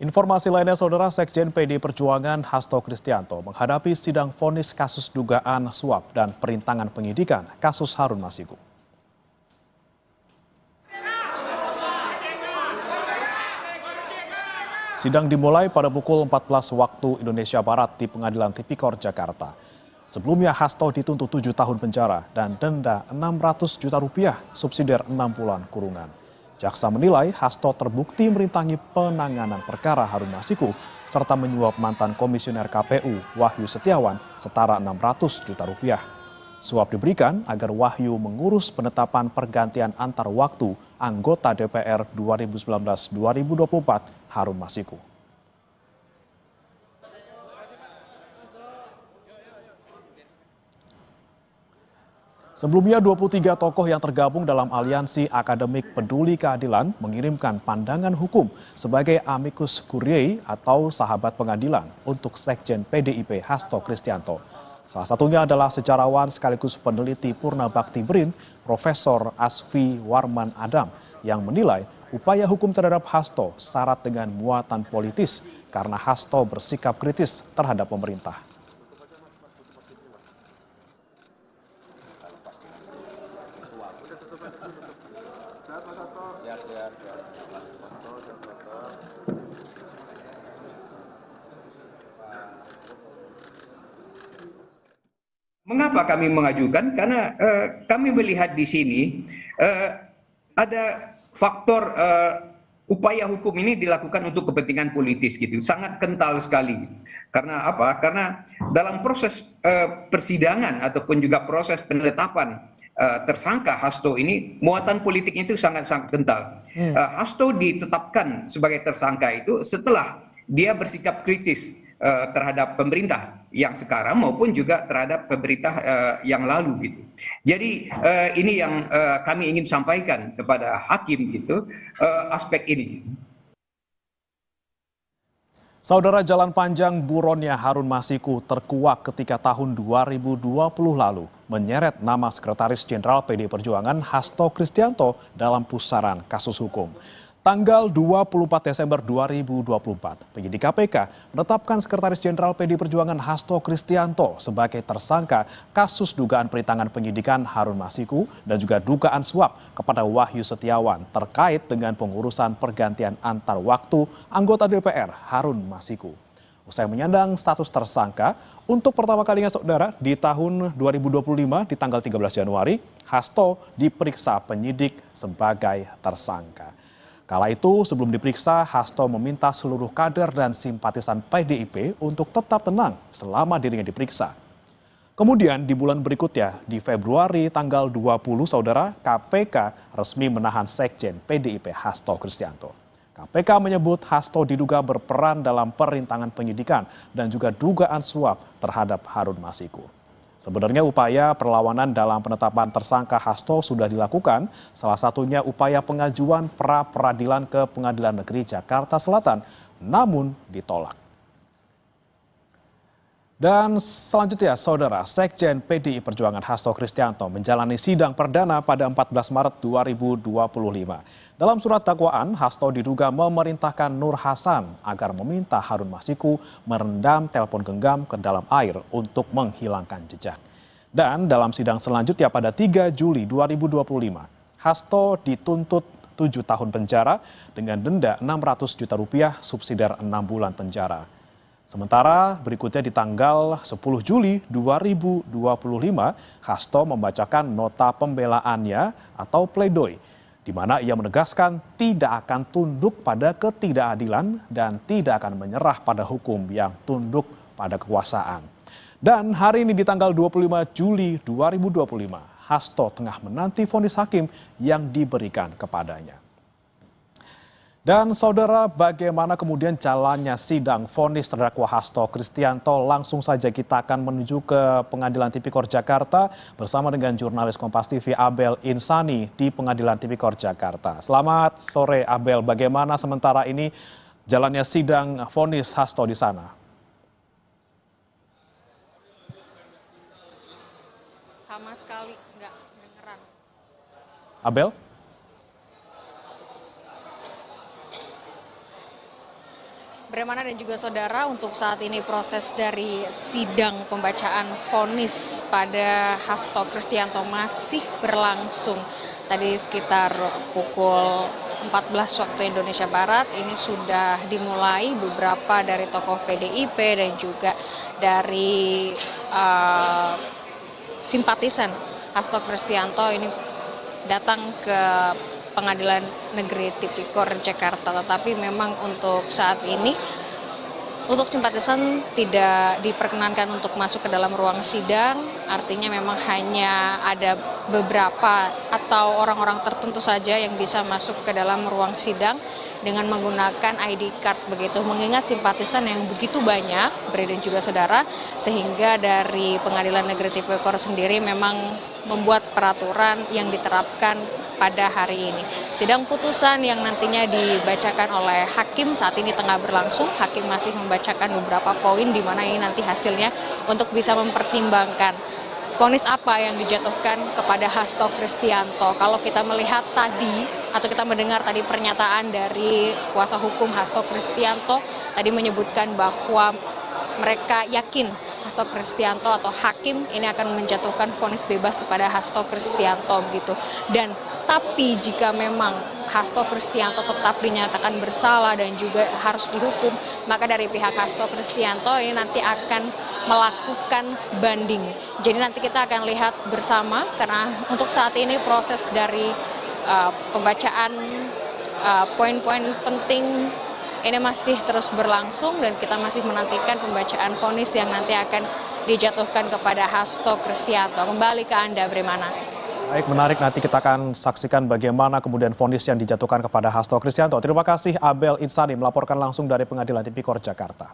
Informasi lainnya, Saudara, Sekjen PD Perjuangan Hasto Kristianto menghadapi sidang vonis kasus dugaan suap dan perintangan penyidikan kasus Harun Masiku. Sidang dimulai pada pukul 14 waktu Indonesia Barat di Pengadilan Tipikor Jakarta. Sebelumnya Hasto dituntut 7 tahun penjara dan denda 600 juta rupiah subsidiar 6 bulan kurungan. Jaksa menilai Hasto terbukti merintangi penanganan perkara Harun Masiku serta menyuap mantan komisioner KPU Wahyu Setiawan setara 600 juta rupiah. Suap diberikan agar Wahyu mengurus penetapan pergantian antar waktu anggota DPR 2019-2024 Harun Masiku. Sebelumnya 23 tokoh yang tergabung dalam aliansi akademik peduli keadilan mengirimkan pandangan hukum sebagai amicus curiae atau sahabat pengadilan untuk Sekjen PDIP Hasto Kristianto. Salah satunya adalah sejarawan sekaligus peneliti Purna Bakti BRIN, Profesor Asfi Warman Adam, yang menilai upaya hukum terhadap Hasto syarat dengan muatan politis karena Hasto bersikap kritis terhadap pemerintah. Mengapa kami mengajukan? Karena kami melihat di sini ada faktor upaya hukum ini dilakukan untuk kepentingan politis gitu, sangat kental sekali. Karena apa? Karena dalam proses persidangan ataupun juga proses penetapan tersangka Hasto ini muatan politiknya itu sangat-sangat kental. Hasto ditetapkan sebagai tersangka itu setelah dia bersikap kritis terhadap pemerintah yang sekarang maupun juga terhadap pemerintah yang lalu gitu. Jadi ini yang kami ingin sampaikan kepada hakim gitu, aspek ini. Saudara, jalan panjang buronnya Harun Masiku terkuak ketika tahun 2020 lalu menyeret nama Sekretaris Jenderal PD Perjuangan Hasto Kristianto dalam pusaran kasus hukum. Tanggal 24 Desember 2024, penyidik KPK menetapkan Sekretaris Jenderal PD Perjuangan Hasto Kristianto sebagai tersangka kasus dugaan perintangan penyidikan Harun Masiku dan juga dugaan suap kepada Wahyu Setiawan terkait dengan pengurusan pergantian antar waktu anggota DPR Harun Masiku. Usai menyandang status tersangka, untuk pertama kalinya, Saudara, di tahun 2025 di tanggal 13 Januari, Hasto diperiksa penyidik sebagai tersangka. Kala itu, sebelum diperiksa, Hasto meminta seluruh kader dan simpatisan PDIP untuk tetap tenang selama dirinya diperiksa. Kemudian di bulan berikutnya, di Februari tanggal 20, Saudara, KPK resmi menahan Sekjen PDIP Hasto Kristianto. KPK menyebut Hasto diduga berperan dalam perintangan penyidikan dan juga dugaan suap terhadap Harun Masiku. Sebenarnya upaya perlawanan dalam penetapan tersangka Hasto sudah dilakukan, salah satunya upaya pengajuan pra-peradilan ke Pengadilan Negeri Jakarta Selatan, namun ditolak. Dan selanjutnya, Saudara, Sekjen PDI Perjuangan Hasto Kristianto menjalani sidang perdana pada 14 Maret 2025. Dalam surat dakwaan, Hasto diduga memerintahkan Nur Hasan agar meminta Harun Masiku merendam telepon genggam ke dalam air untuk menghilangkan jejak. Dan dalam sidang selanjutnya pada 3 Juli 2025, Hasto dituntut 7 tahun penjara dengan denda 600 juta rupiah subsidiar 6 bulan penjara. Sementara berikutnya di tanggal 10 Juli 2025, Hasto membacakan nota pembelaannya atau pledoi, di mana ia menegaskan tidak akan tunduk pada ketidakadilan dan tidak akan menyerah pada hukum yang tunduk pada kekuasaan. Dan hari ini di tanggal 25 Juli 2025, Hasto tengah menanti vonis hakim yang diberikan kepadanya. Dan Saudara, bagaimana kemudian jalannya sidang vonis terdakwa Hasto Kristianto? Langsung saja kita akan menuju ke Pengadilan Tipikor Jakarta bersama dengan jurnalis Kompas TV Abel Insani di Pengadilan Tipikor Jakarta. Selamat sore Abel, bagaimana sementara ini jalannya sidang vonis Hasto di sana? Sama sekali nggak kedengeran. Bagaimana dan juga saudara, untuk saat ini proses dari sidang pembacaan vonis pada Hasto Kristianto masih berlangsung. Tadi sekitar pukul 14 waktu Indonesia Barat ini sudah dimulai. Beberapa dari tokoh PDIP dan juga dari simpatisan Hasto Kristianto ini datang ke Pengadilan Negeri Tipikor Jakarta, tetapi memang untuk saat ini untuk simpatisan tidak diperkenankan untuk masuk ke dalam ruang sidang, artinya memang hanya ada beberapa atau orang-orang tertentu saja yang bisa masuk ke dalam ruang sidang dengan menggunakan ID card begitu. Mengingat simpatisan yang begitu banyak, Bre dan juga saudara, sehingga dari Pengadilan Negeri Tipikor sendiri memang membuat peraturan yang diterapkan pada hari ini. Sidang putusan yang nantinya dibacakan oleh hakim saat ini tengah berlangsung. Hakim masih membacakan beberapa poin di mana ini nanti hasilnya untuk bisa mempertimbangkan vonis apa yang dijatuhkan kepada Hasto Kristianto. Kalau kita melihat tadi atau kita mendengar tadi pernyataan dari kuasa hukum Hasto Kristianto tadi menyebutkan bahwa mereka yakin Hasto Kristianto atau hakim ini akan menjatuhkan vonis bebas kepada Hasto Kristianto begitu. Dan tapi jika memang Hasto Kristianto tetap dinyatakan bersalah dan juga harus dihukum, maka dari pihak Hasto Kristianto ini nanti akan melakukan banding. Jadi nanti kita akan lihat bersama, karena untuk saat ini proses dari pembacaan poin-poin penting ini masih terus berlangsung dan kita masih menantikan pembacaan vonis yang nanti akan dijatuhkan kepada Hasto Kristianto. Kembali ke Anda, Bremana. Baik, menarik, nanti kita akan saksikan bagaimana kemudian vonis yang dijatuhkan kepada Hasto Kristianto. Terima kasih Abel Insani melaporkan langsung dari Pengadilan Tipikor Jakarta.